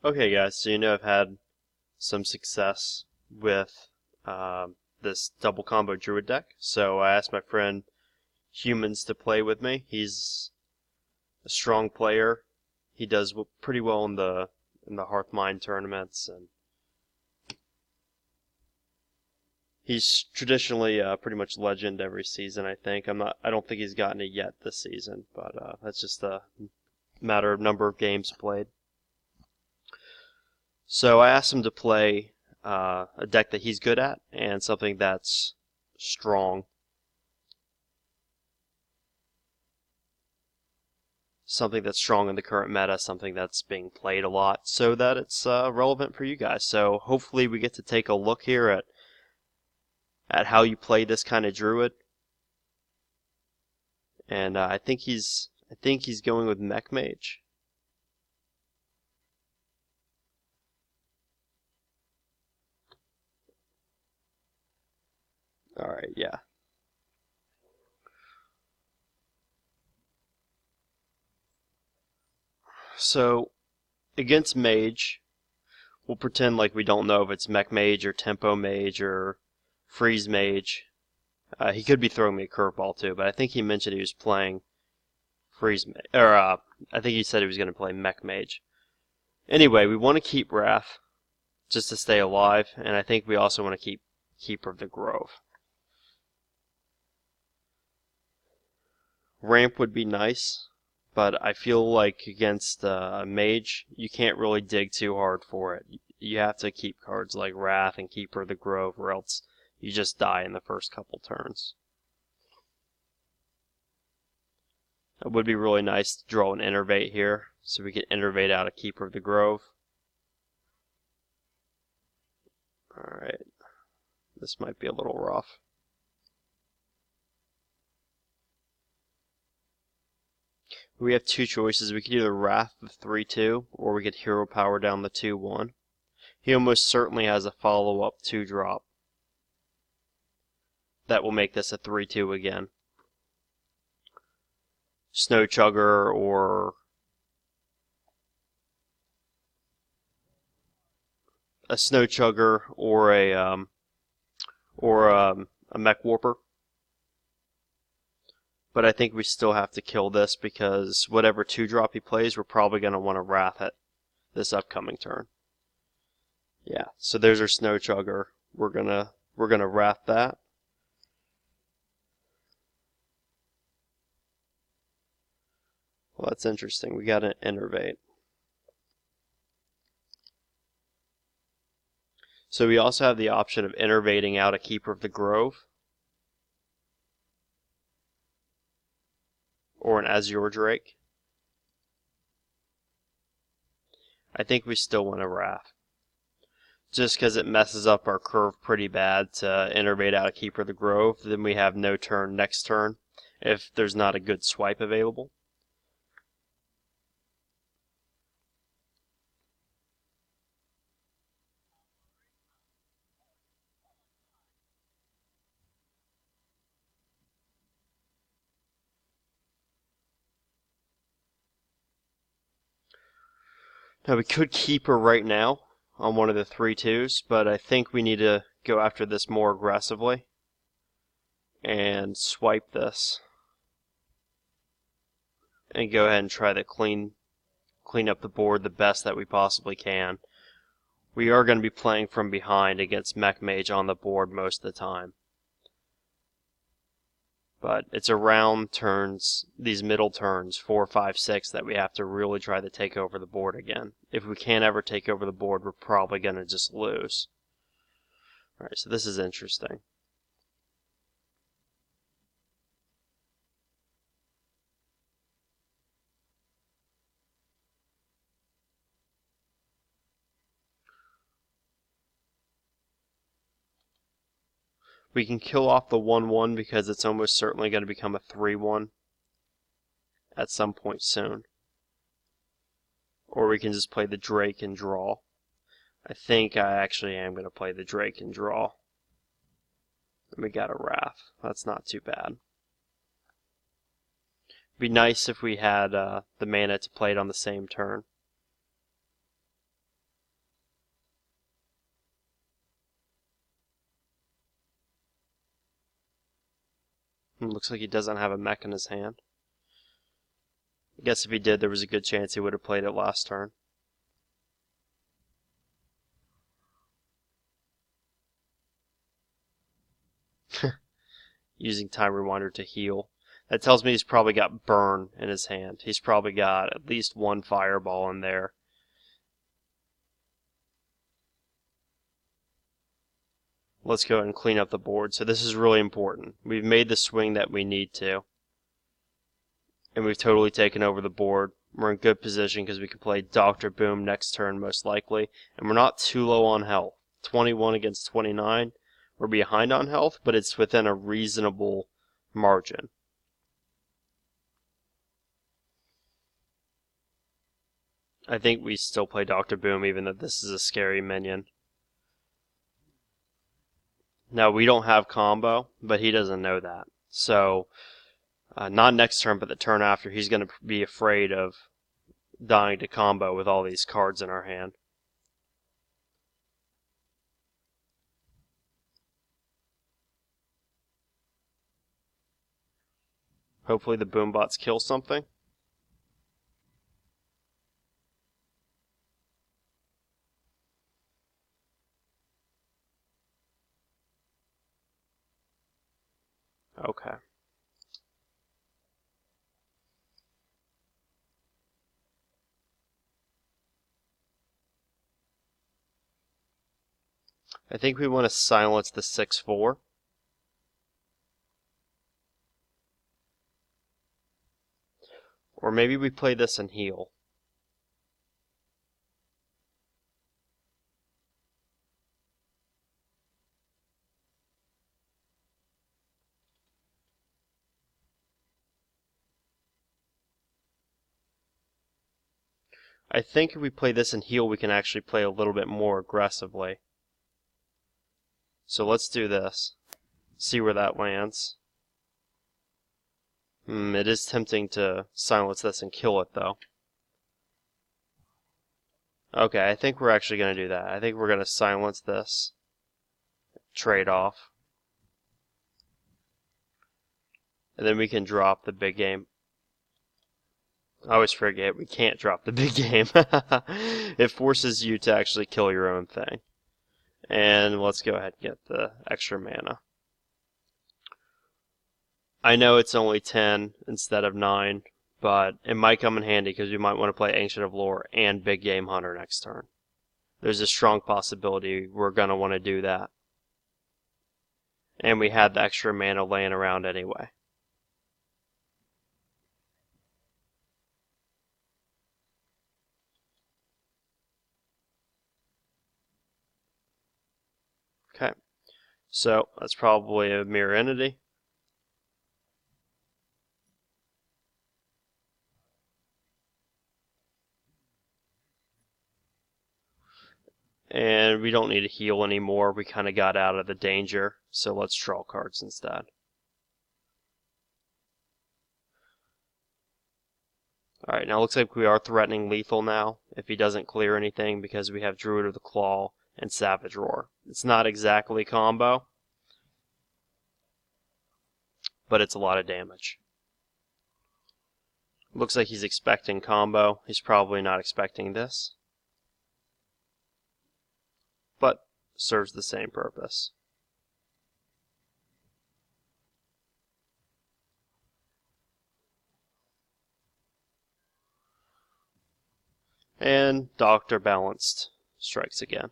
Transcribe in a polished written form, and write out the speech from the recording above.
Okay guys, so I've had some success with this double combo Druid deck. So I asked my friend Humans to play with me. He's a strong player. He does pretty well in the Hearthmine tournaments, and he's traditionally pretty much legend every season. I think I don't think he's gotten it yet this season, but that's just a matter of number of games played. So I asked him to play a deck that he's good at and something that's strong. Something that's strong in the current meta, something that's being played a lot, so that it's relevant for you guys. So hopefully we get to take a look here at how you play this kind of Druid. And I think he's going with Mech. Alright, yeah. So, against Mage, we'll pretend like we don't know if it's Mech Mage or Tempo Mage or Freeze Mage. He could be throwing me a curveball too, but I think he mentioned he was playing Freeze Mage, or I think he said he was going to play Mech Mage. Anyway, we want to keep Wrath just to stay alive, and I think we also want to keep Keeper of the Grove. Ramp would be nice, but I feel like against a Mage, you can't really dig too hard for it. You have to keep cards like Wrath and Keeper of the Grove, or else you just die in the first couple turns. It would be really nice to draw an Innervate here, so we can Innervate out a Keeper of the Grove. Alright, this might be a little rough. We have two choices. We could either Wrath the 3-2, or we could Hero Power down the 2-1. He almost certainly has a follow-up 2-drop that will make this a 3-2 again. Snow Chugger or a Snow Chugger or a Mech Warper. But I think we still have to kill this because whatever 2-drop he plays, we're probably going to want to Wrath it this upcoming turn. Yeah, so there's our Snow Chugger. We're gonna Wrath that. Well, that's interesting. We got an Innervate. So we also have the option of Innervating out a Keeper of the Grove, or an Azure Drake. I think we still want to Wrath, just because it messes up our curve pretty bad to Innervate out a Keeper of the Grove. Then we have no turn next turn if there's not a good swipe available. Now we could keep her right now on one of the 3-2s, but I think we need to go after this more aggressively and swipe this and go ahead and try to clean up the board the best that we possibly can. We are going to be playing from behind against Mech Mage on the board most of the time. But it's around turns, these middle turns, 4, 5, 6, that we have to really try to take over the board again. If we can't ever take over the board, we're probably going to just lose. Alright, so this is interesting. We can kill off the 1-1 because it's almost certainly going to become a 3-1 at some point soon. Or we can just play the Drake and draw. I think I actually am going to play the Drake and draw. And we got a Wrath. That's not too bad. It'd be nice if we had the mana to play it on the same turn. Looks like he doesn't have a Mech in his hand. I guess if he did, there was a good chance he would have played it last turn. Using Time Rewinder to heal. That tells me he's probably got Burn in his hand. He's probably got at least one Fireball in there. Let's go ahead and clean up the board. So this is really important. We've made the swing that we need to. And we've totally taken over the board. We're in good position because we can play Dr. Boom next turn most likely. And we're not too low on health. 21 against 29. We're behind on health, but it's within a reasonable margin. I think we still play Dr. Boom even though this is a scary minion. Now, we don't have combo, but he doesn't know that. So, not next turn, but the turn after, he's going to be afraid of dying to combo with all these cards in our hand. Hopefully the boombots kill something. Okay. I think we want to silence the 6/4. Or maybe we play this and heal. I think if we play this and heal, we can actually play a little bit more aggressively. So let's do this. See where that lands. It is tempting to silence this and kill it, though. Okay, I think we're actually going to do that. I think we're going to silence this. Trade off. And then we can drop the big game. I always forget, we can't drop the big game. It forces you to actually kill your own thing. And let's go ahead and get the extra mana. I know it's only 10 instead of 9, but it might come in handy because we might want to play Ancient of Lore and Big Game Hunter next turn. There's a strong possibility we're going to want to do that. And we had the extra mana laying around anyway. Okay, so that's probably a mirror entity. And we don't need to heal anymore. We kind of got out of the danger, so let's draw cards instead. Alright, now it looks like we are threatening lethal now, if he doesn't clear anything, because we have Druid of the Claw and Savage Roar. It's not exactly combo, but it's a lot of damage. Looks like he's expecting combo. He's probably not expecting this, but serves the same purpose. And Doctor Balanced strikes again.